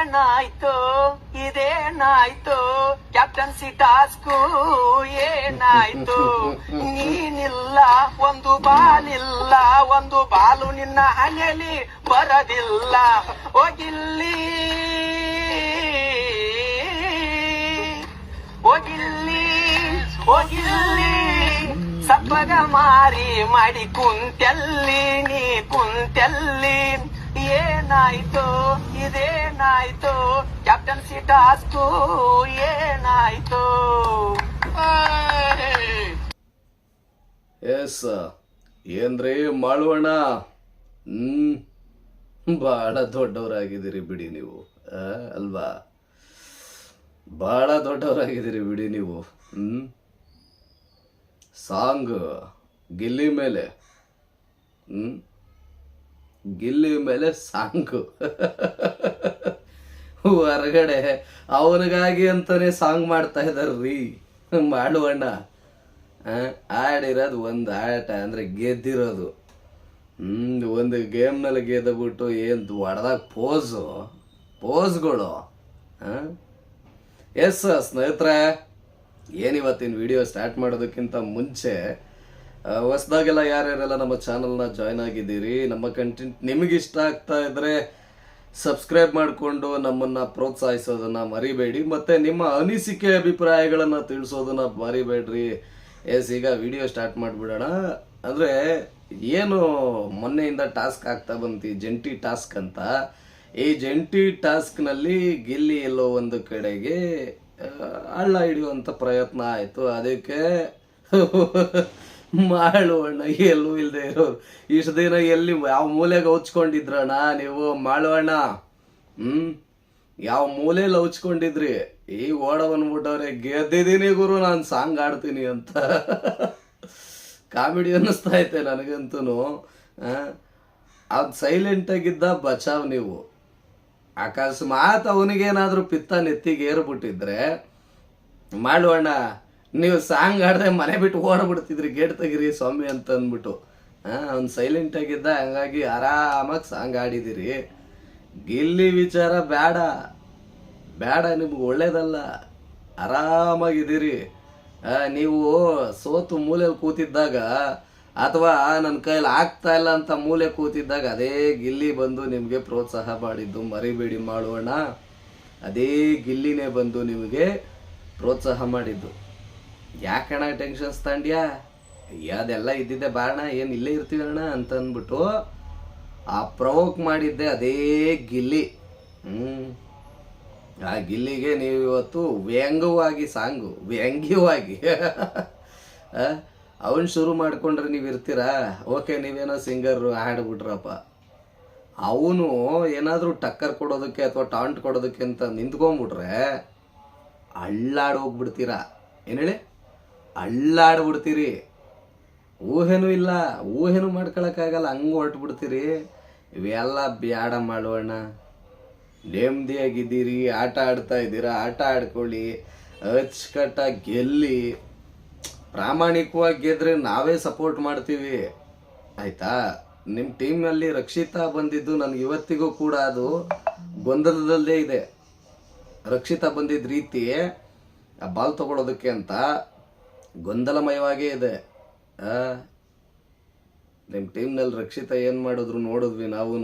ಇದೇನಾಯ್ತು ಇದೇನಾಯ್ತು captaincy task ಏನಾಯ್ತು ನೀನಿಲ್ಲ ಒಂದು ಬಾಲಿಲ್ಲ ಒಂದು ಬಾಲು ನಿನ್ನ ಹಣೆಯಲ್ಲಿ ಬರದಿಲ್ಲ ಹೋಗಿಲ್ಲಿ ಹೋಗಿಲ್ಲಿ ಹೋಗಿಲ್ಲಿ ಸಪ್ಪಗ ಮಾರಿ ಮಾಡಿ ಕುಂತೆಲ್ಲಿ ನೀ ಕುಂತೆಲ್ಲಿ ಏನಾಯ್ತು ಇದೇನಾಯ್ತು ಕ್ಯಾಪ್ಟನ್ಸಿ ಟಾಸ್ಕು ಏನಾಯ್ತು ಎಸ್ ಏನ್ರಿ ಮಾಳುವಣ್ಣ ಬಹಳ ದೊಡ್ಡವರಾಗಿದ್ದೀರಿ ಬಿಡಿ ನೀವು ಅಲ್ವಾ ಬಹಳ ದೊಡ್ಡವರಾಗಿದ್ದೀರಿ ಬಿಡಿ ನೀವು ಸಾಂಗ್ ಗಿಲ್ಲಿ ಮೇಲೆ ಗಿಲ್ಲಿ ಮೇಲೆ ಸಾಂಗು ಹೊರಗಡೆ ಅವನಿಗಾಗಿ ಅಂತಾನೆ ಸಾಂಗ್ ಮಾಡ್ತಾ ಇದಾರ್ರಿ ಮಾಳುವಣ್ಣ. ಆಡಿರೋದು ಒಂದು ಆಟ ಅಂದ್ರೆ ಗೆದ್ದಿರೋದು ಒಂದು ಗೇಮ್ನಲ್ಲಿ ಗೆದ್ದುಬಿಟ್ಟು ಏನು ಹೊಡೆದಾಗ ಪೋಸ್ಗಳು ಎಸ್ ಸ್ನೇಹಿತರೆ, ಏನಿವತ್ತಿನ ವಿಡಿಯೋ ಸ್ಟಾರ್ಟ್ ಮಾಡೋದಕ್ಕಿಂತ ಮುಂಚೆ ಹೊಸದಾಗೆಲ್ಲ ಯಾರ್ಯಾರೆಲ್ಲ ನಮ್ಮ ಚಾನಲ್ನ ಜಾಯ್ನ್ ಆಗಿದ್ದೀರಿ, ನಮ್ಮ ಕಂಟೆಂಟ್ ನಿಮಗೆ ಇಷ್ಟ ಆಗ್ತಾ ಇದ್ರೆ ಸಬ್ಸ್ಕ್ರೈಬ್ ಮಾಡಿಕೊಂಡು ನಮ್ಮನ್ನು ಪ್ರೋತ್ಸಾಹಿಸೋದನ್ನ ಮರಿಬೇಡಿ, ಮತ್ತು ನಿಮ್ಮ ಅನಿಸಿಕೆ ಅಭಿಪ್ರಾಯಗಳನ್ನು ತಿಳಿಸೋದನ್ನ ಮರಿಬೇಡ್ರಿ. ಎಸ್, ಈಗ ವಿಡಿಯೋ ಸ್ಟಾರ್ಟ್ ಮಾಡಿಬಿಡೋಣ. ಅಂದರೆ ಏನು ಮೊನ್ನೆಯಿಂದ ಟಾಸ್ಕ್ ಆಗ್ತಾ ಬಂತು, ಜಂಟಿ ಟಾಸ್ಕ್ ಅಂತ. ಈ ಜಂಟಿ ಟಾಸ್ಕ್ನಲ್ಲಿ ಗಿಲ್ಲಿ ಎಲ್ಲೋ ಒಂದು ಕಡೆಗೆ ಹಳ್ಳ ಹಿಡಿಯುವಂಥ ಪ್ರಯತ್ನ ಆಯಿತು. ಅದಕ್ಕೆ ಮಾಳುವಣ್ಣ ಎಲ್ಲೂ ಇಲ್ಲದೆ ಇರೋರು ಇಷ್ಟು ದಿನ ಎಲ್ಲಿ ಯಾವ ಮೂಲೆಗೆ ಹೌಚ್ಕೊಂಡಿದ್ರಣ್ಣ ನೀವು ಮಾಳುವಣ್ಣ? ಯಾವ ಮೂಲೆಯಲ್ಲಿ ಹೌಚ್ಕೊಂಡಿದ್ರಿ? ಈಗ ಓಡ ಬಂದ್ಬಿಟ್ಟವ್ರೆ, ಗೆದ್ದಿದ್ದೀನಿ ಗುರು ನಾನು ಸಾಂಗ್ ಆಡ್ತೀನಿ ಅಂತ. ಕಾಮಿಡಿ ಅನ್ನಿಸ್ತಾ ಐತೆ ನನಗಂತೂ. ಅದು ಸೈಲೆಂಟಾಗಿದ್ದ ಬಚಾವ್ ನೀವು. ಅಕಸ್ಮಾತ್ ಅವನಿಗೇನಾದ್ರೂ ಪಿತ್ತ ನೆತ್ತಿಗೆ ಏರ್ಬಿಟ್ಟಿದ್ರೆ ಮಾಳುವಣ್ಣ ನೀವು ಸಾಂಗ್ ಆಡದೆ ಮನೆ ಬಿಟ್ಟು ಓಡಬಿಡ್ತಿದ್ರಿ, ಗೇಟ್ ತೆಗಿರಿ ಸ್ವಾಮಿ ಅಂತ ಅಂದ್ಬಿಟ್ಟು. ಅವ್ನು ಸೈಲೆಂಟ್ ಆಗಿದ್ದ, ಹಂಗಾಗಿ ಆರಾಮಾಗಿ ಸಾಂಗ್ ಆಡಿದಿರಿ. ಗಿಲ್ಲಿ ವಿಚಾರ ಬೇಡ ಬೇಡ, ನಿಮ್ಗೆ ಒಳ್ಳೇದಲ್ಲ. ಆರಾಮಾಗಿದ್ದೀರಿ. ನೀವು ಸೋತು ಮೂಲೆಯಲ್ಲಿ ಕೂತಿದ್ದಾಗ ಅಥವಾ ನನ್ನ ಕೈಯಲ್ಲಿ ಆಗ್ತಾ ಇಲ್ಲ ಅಂತ ಮೂಲೆ ಕೂತಿದ್ದಾಗ ಅದೇ ಗಿಲ್ಲಿ ಬಂದು ನಿಮಗೆ ಪ್ರೋತ್ಸಾಹ ಮಾಡಿದ್ದು ಮರಿಬೇಡಿ ಮಾಳುವಣ್ಣ. ಅದೇ ಗಿಲ್ಲಿನೇ ಬಂದು ನಿಮಗೆ ಪ್ರೋತ್ಸಾಹ ಮಾಡಿದ್ದು. ಯಾಕಣ್ಣ ಟೆನ್ಷನ್ಸ್ ತಂಡ್ಯಾ, ಅದೆಲ್ಲ ಇದ್ದಿದ್ದೆ ಬಾಣ, ಏನು ಇಲ್ಲೇ ಇರ್ತೀವಣ್ಣ ಅಂತ ಅಂದ್ಬಿಟ್ಟು ಆ ಪ್ರವೋಕ್ ಮಾಡಿದ್ದೆ ಅದೇ ಗಿಲ್ಲಿ. ಆ ಗಿಲ್ಲಿಗೆ ನೀವು ಇವತ್ತು ವ್ಯಂಗ್ಯವಾಗಿ ವ್ಯಂಗ್ಯವಾಗಿ ಅವನ್ ಶುರು ಮಾಡ್ಕೊಂಡ್ರೆ ನೀವು ಇರ್ತೀರಾ? ಓಕೆ, ನೀವೇನೋ ಸಿಂಗರು ಹಾಡ್ಬಿಟ್ರಪ್ಪ. ಅವನು ಏನಾದರೂ ಟಕ್ಕರ್ ಕೊಡೋದಕ್ಕೆ ಅಥವಾ ಟಾಂಟ್ ಕೊಡೋದಕ್ಕೆ ಅಂತ ನಿಂತ್ಕೊಂಡ್ಬಿಟ್ರೆ ಹೋಗ್ಬಿಡ್ತೀರಾ. ಏನು ಹೇಳಿ, ಅಳ್ಳಾಡ್ಬಿಡ್ತೀರಿ. ಊಹೆನೂ ಇಲ್ಲ, ಊಹೆನೂ ಮಾಡ್ಕೊಳಕ್ಕಾಗಲ್ಲ, ಹಂಗೆ ಹೊರಟ್ಬಿಡ್ತೀರಿ. ಇವೆಲ್ಲ ಬ್ಯಾಡ ಮಾಡೋಣ. ನೆಮ್ಮದಿಯಾಗಿದ್ದೀರಿ, ಆಟ ಆಡ್ತಾ ಇದ್ದೀರಾ, ಆಟ ಆಡ್ಕೊಳ್ಳಿ, ಅಚ್ಚುಕಟ್ಟಾಗಿ ಗೆಲ್ಲಿ. ಪ್ರಾಮಾಣಿಕವಾಗಿ ಗೆದ್ರೆ ನಾವೇ ಸಪೋರ್ಟ್ ಮಾಡ್ತೀವಿ, ಆಯ್ತಾ? ನಿಮ್ಮ ಟೀಮ್ನಲ್ಲಿ ರಕ್ಷಿತಾ ಬಂದಿದ್ದು ನನಗೆ ಇವತ್ತಿಗೂ ಕೂಡ ಅದು ಗೊಂದಲದಲ್ಲೇ ಇದೆ. ರಕ್ಷಿತಾ ಬಂದಿದ್ದ ರೀತಿ ಆ ಬಾಲ್ ತಗೊಳ್ಳೋದಕ್ಕೆ ಅಂತ ಗೊಂದಲಮಯವಾಗೇ ಇದೆ. ನಿಮ್ಮ ಟೀಮ್ನಲ್ಲಿ ರಕ್ಷಿತಾ ಏನು ಮಾಡಿದ್ರು ನೋಡಿದ್ವಿ ನಾವು.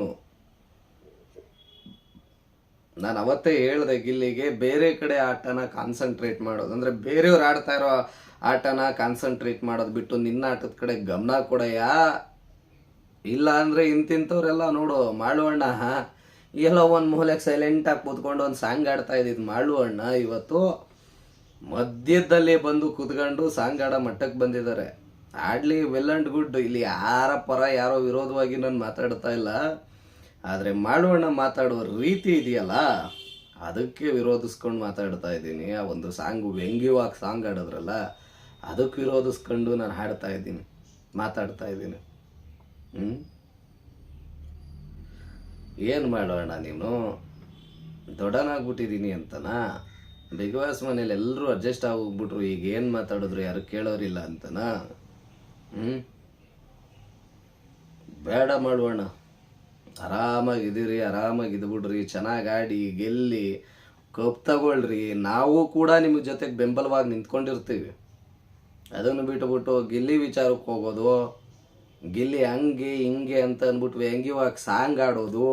ನಾನು ಅವತ್ತೇ ಹೇಳಿದೆ ಗಿಲ್ಲಿಗೆ, ಬೇರೆ ಕಡೆ ಆಟನ ಕಾನ್ಸಂಟ್ರೇಟ್ ಮಾಡೋದು, ಅಂದರೆ ಬೇರೆಯವ್ರು ಆಡ್ತಾ ಇರೋ ಆಟನ ಕಾನ್ಸಂಟ್ರೇಟ್ ಮಾಡೋದು ಬಿಟ್ಟು ನಿನ್ನ ಆಟದ ಕಡೆ ಗಮನ ಕೊಡಯ್ಯ. ಇಲ್ಲ ಅಂದರೆ ಇಂತಿಂಥವ್ರೆಲ್ಲ ನೋಡು ಮಾಳುವಣ್ಣ ಎಲ್ಲೋ ಒಂದು ಮೂಲೆಗೆ ಸೈಲೆಂಟಾಗಿ ಕೂತ್ಕೊಂಡು ಒಂದು ಸಾಂಗ್ ಆಡ್ತಾ ಇದ್ದಿದ್ದು ಮಾಳುವಣ್ಣ ಇವತ್ತು ಮಧ್ಯದಲ್ಲಿ ಬಂದು ಕೂತ್ಕೊಂಡು ಸಾಂಗ್ ಆಡೋ ಮಟ್ಟಕ್ಕೆ ಬಂದಿದ್ದಾರೆ. ಆಡ್ಲಿ, ವೆಲ್ ಆ್ಯಂಡ್ ಗುಡ್. ಇಲ್ಲಿ ಯಾರ ಪರ ಯಾರೋ ವಿರೋಧವಾಗಿ ನಾನು ಮಾತಾಡ್ತಾ ಇಲ್ಲ. ಆದರೆ ಮಾಳುವಣ್ಣ ಮಾತಾಡುವ ರೀತಿ ಇದೆಯಲ್ಲ, ಅದಕ್ಕೆ ವಿರೋಧಿಸ್ಕೊಂಡು ಮಾತಾಡ್ತಾ ಇದ್ದೀನಿ. ಆ ಒಂದು ಸಾಂಗು ವ್ಯಂಗ್ಯವಾಗಿ ಸಾಂಗ್ ಆಡೋದ್ರಲ್ಲ, ಅದಕ್ಕೆ ವಿರೋಧಿಸ್ಕೊಂಡು ನಾನು ಹಾಡ್ತಾ ಇದ್ದೀನಿ, ಮಾತಾಡ್ತಾ ಇದ್ದೀನಿ. ಏನು ಮಾಡೋಣ, ನೀನು ದೊಡ್ಡನಾಗ್ಬಿಟ್ಟಿದ್ದೀನಿ ಅಂತನಾ? ಬಿಗ್ ಬಾಸ್ ಮನೇಲಿ ಎಲ್ಲರೂ ಅಡ್ಜಸ್ಟ್ ಆಗೋಗ್ಬಿಟ್ರು, ಈಗ ಏನು ಮಾತಾಡಿದ್ರು ಯಾರು ಕೇಳೋರಿಲ್ಲ ಅಂತನಾ? ಬೇಡ ಮಾಡೋಣ. ಆರಾಮಾಗಿದ್ದೀರಿ, ಆರಾಮಾಗಿದ್ಬಿಡ್ರಿ, ಚೆನ್ನಾಗಿ ಆಡಿ ಗೆಲ್ಲಿ ಕಪ್ ತಗೊಳ್ರಿ. ನಾವು ಕೂಡ ನಿಮ್ಮ ಜೊತೆಗೆ ಬೆಂಬಲವಾಗಿ ನಿಂತ್ಕೊಂಡಿರ್ತೀವಿ. ಅದನ್ನು ಬಿಟ್ಟುಬಿಟ್ಟು ಗಿಲ್ಲಿ ವಿಚಾರಕ್ಕೆ ಹೋಗೋದು, ಗಿಲ್ಲಿ ಹಂಗೆ ಹಿಂಗೆ ಅಂತ ಅಂದ್ಬಿಟ್ಟು ವ್ಯಂಗ್ಯವಾಗಿ ಸಾಂಗ್ ಆಡೋದು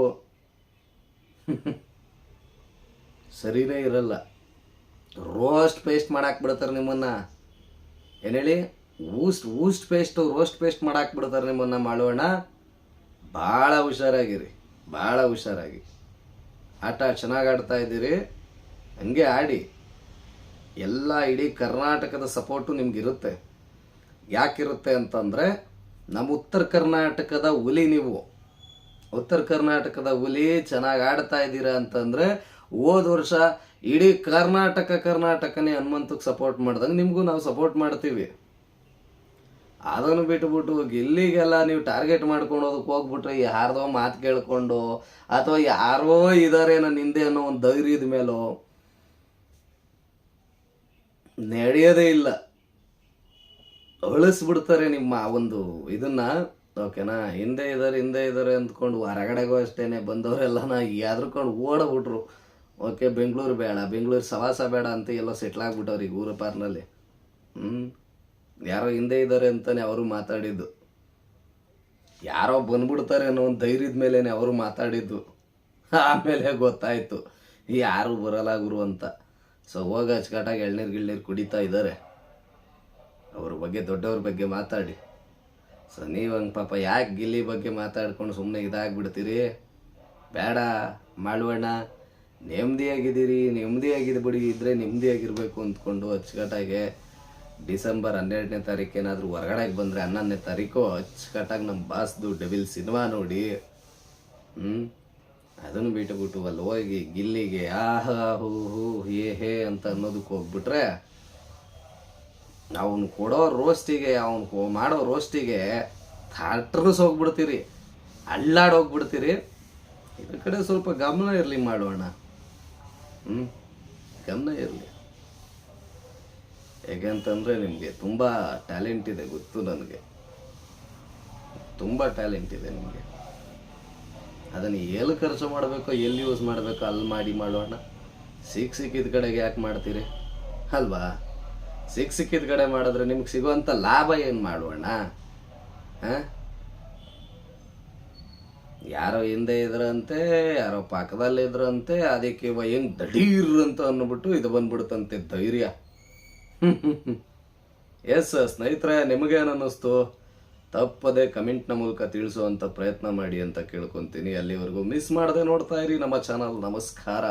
ಸರಿನೇ ಇರಲ್ಲ. ರೋಸ್ಟ್ ಪೇಸ್ಟ್ ಮಾಡಾಕ್ಬಿಡ್ತಾರೆ ನಿಮ್ಮನ್ನು. ಏನು ಹೇಳಿ, ಊಸ್ಟ್ ಪೇಸ್ಟು ರೋಸ್ಟ್ ಪೇಸ್ಟ್ ಮಾಡಾಕ್ಬಿಡ್ತಾರೆ ನಿಮ್ಮನ್ನು. ಮಾಡೋಣ, ಭಾಳ ಹುಷಾರಾಗಿರಿ, ಭಾಳ ಹುಷಾರಾಗಿ. ಆಟ ಚೆನ್ನಾಗಿ ಆಡ್ತಾ ಇದ್ದೀರಿ, ಹಂಗೆ ಆಡಿ. ಎಲ್ಲ ಇಡೀ ಕರ್ನಾಟಕದ ಸಪೋರ್ಟು ನಿಮ್ಗಿರುತ್ತೆ. ಯಾಕಿರುತ್ತೆ ಅಂತಂದರೆ, ನಮ್ಮ ಉತ್ತರ ಕರ್ನಾಟಕದ ಹುಲಿ ನೀವು. ಉತ್ತರ ಕರ್ನಾಟಕದ ಹುಲಿ ಚೆನ್ನಾಗಿ ಆಡ್ತಾ ಇದ್ದೀರಾ ಅಂತಂದರೆ, ಹೋದ ವರ್ಷ ಇಡೀ ಕರ್ನಾಟಕನೇ ಹನುಮಂತಕ್ಕೆ ಸಪೋರ್ಟ್ ಮಾಡ್ದಂಗೆ ನಿಮಗೂ ನಾವು ಸಪೋರ್ಟ್ ಮಾಡ್ತೀವಿ. ಅದನ್ನು ಬಿಟ್ಬಿಟ್ಟು ಗಿಲ್ಲಿಗೆಲ್ಲ ನೀವು ಟಾರ್ಗೆಟ್ ಮಾಡ್ಕೊಳೋದಕ್ಕೆ ಹೋಗ್ಬಿಟ್ರೆ, ಯಾರ್ದೋ ಮಾತು ಕೇಳ್ಕೊಂಡು ಅಥವಾ ಯಾರೋ ಇದ್ದಾರೆ ನನ್ನ ಹಿಂದೆ ಅನ್ನೋ ಒಂದು ಧೈರ್ಯದ ಮೇಲೋ ನಡೆಯೋದೇ ಇಲ್ಲ. ಅಳಿಸ್ಬಿಡ್ತಾರೆ ನಿಮ್ಮ ಒಂದು ಇದನ್ನ. ಓಕೆನಾ, ಹಿಂದೆ ಇದ್ದಾರೆ ಅಂದ್ಕೊಂಡು ಹೊರಗಡೆಗೂ ಅಷ್ಟೇನೆ ಬಂದವರೆಲ್ಲನ ಯಾದ್ರಕೊಂಡು ಓಡಬಿಟ್ರು. ಓಕೆ, ಬೆಂಗಳೂರು ಬೇಡ, ಬೆಂಗಳೂರು ಸವಾಸ ಬೇಡ ಅಂತ ಎಲ್ಲೋ ಸೆಟ್ಲ್ ಆಗ್ಬಿಟ್ಟವ್ರು ಈಗ ಊರ ಪಾರ್ನಲ್ಲಿ. ಯಾರೋ ಹಿಂದೆ ಇದ್ದಾರೆ ಅಂತಾನೆ ಅವರು ಮಾತಾಡಿದ್ದು, ಯಾರೋ ಬಂದ್ಬಿಡ್ತಾರೆ ಅನ್ನೋ ಒಂದು ಧೈರ್ಯದ ಮೇಲೇನೆ ಅವರು ಮಾತಾಡಿದ್ದು. ಆಮೇಲೆ ಗೊತ್ತಾಯ್ತು ಯಾರು ಬರಲ್ಲ ಗುರು ಅಂತ. ಸೊ ಹೋಗ ಅಚ್ಚುಕಟ್ಟಾಗಿ ಎಳ್ನೀರು ಕುಡಿತಾ ಇದ್ದಾರೆ. ಅವ್ರ ಬಗ್ಗೆ, ದೊಡ್ಡವ್ರ ಬಗ್ಗೆ ಮಾತಾಡಿ. ಸೊ ನೀವು ಹಂಗೆ ಪಾಪ ಯಾಕೆ ಗಿಲ್ಲಿ ಬಗ್ಗೆ ಮಾತಾಡ್ಕೊಂಡು ಸುಮ್ಮನೆ ಇದಾಗ್ಬಿಡ್ತೀರಿ? ಬೇಡ ಮಾಡೋಣ, ನೆಮ್ಮದಿಯಾಗಿದ್ದು ಬಿಡಿ. ಇದ್ರೆ ನೆಮ್ಮದಿಯಾಗಿರ್ಬೇಕು ಅಂದ್ಕೊಂಡು ಅಚ್ಚುಕಟ್ಟಾಗೆ ಡಿಸೆಂಬರ್ 12ನೇ ತಾರೀಕು ಏನಾದರೂ ಹೊರಗಡೆಗೆ ಬಂದರೆ 11ನೇ ತಾರೀಕು ಅಚ್ಚುಕಟ್ಟಾಗಿ ನಮ್ಮ ಬಾಸ್ದು ಡೆವಿಲ್ ಸಿನಿಮಾ ನೋಡಿ. ಅದನ್ನು ಬಿಟ್ಟುಬಿಟ್ಟು ಅಲ್ಲಿ ಹೋಗಿ ಗಿಲ್ಲಿಗೆ ಆಹಾ ಹೂ ಹೂ ಹೇ ಅಂತ ಅನ್ನೋದಕ್ಕೆ ಹೋಗ್ಬಿಟ್ರೆ, ಅವನು ಕೊಡೋ ರೋಸ್ಟಿಗೆ, ಅವನು ಮಾಡೋ ರೋಸ್ಟಿಗೆ ಥಾಟ್ರಸ್ ಹೋಗ್ಬಿಡ್ತೀರಿ, ಅಳ್ಳಾಡೋಗ್ಬಿಡ್ತೀರಿ. ಇದ್ರ ಕಡೆ ಸ್ವಲ್ಪ ಗಮನ ಇರಲಿ ಮಾಡೋಣ. ಗಮನ ಇರಲಿ. ಹೇಗೆಂತಂದರೆ ನಿಮಗೆ ತುಂಬ ಟ್ಯಾಲೆಂಟ್ ಇದೆ, ಗೊತ್ತು ನನಗೆ. ತುಂಬ ಟ್ಯಾಲೆಂಟ್ ಇದೆ ನಿಮಗೆ. ಅದನ್ನು ಎಲ್ಲಿ ಖರ್ಚು ಮಾಡಬೇಕೋ, ಎಲ್ಲಿ ಯೂಸ್ ಮಾಡಬೇಕೋ ಅಲ್ಲಿ ಮಾಡೋಣ. ಸಿಕ್ಕಿದ ಕಡೆಗೆ ಯಾಕೆ ಮಾಡ್ತೀರಿ ಅಲ್ವಾ? ಸಿಕ್ಕಿದ ಕಡೆ ಮಾಡಿದ್ರೆ ನಿಮ್ಗೆ ಸಿಗುವಂಥ ಲಾಭ ಏನು ಮಾಡೋಣ? ಯಾರೋ ಹಿಂದೆ ಇದ್ರಂತೆ, ಯಾರೋ ಪಕ್ಕದಲ್ಲಿ ಇದ್ರಂತೆ, ಅದಕ್ಕೆ ಹೆಂಗ್ ದಡೀರ್ ಅಂತ ಅಂದ್ಬಿಟ್ಟು ಇದು ಬಂದ್ಬಿಡುತ್ತಂತೆ ಧೈರ್ಯ. ಎಸ್ ಸ್ನೇಹಿತರೆ, ನಿಮಗೇನು ಅನ್ನಿಸ್ತು? ತಪ್ಪದೆ ಕಮೆಂಟ್ನ ಮೂಲಕ ತಿಳಿಸುವಂಥ ಪ್ರಯತ್ನ ಮಾಡಿ ಅಂತ ಕೇಳ್ಕೊತೀನಿ. ಅಲ್ಲಿವರೆಗೂ ಮಿಸ್ ಮಾಡದೆ ನೋಡ್ತಾ ಇರಿ ನಮ್ಮ ಚಾನಲ್. ನಮಸ್ಕಾರ.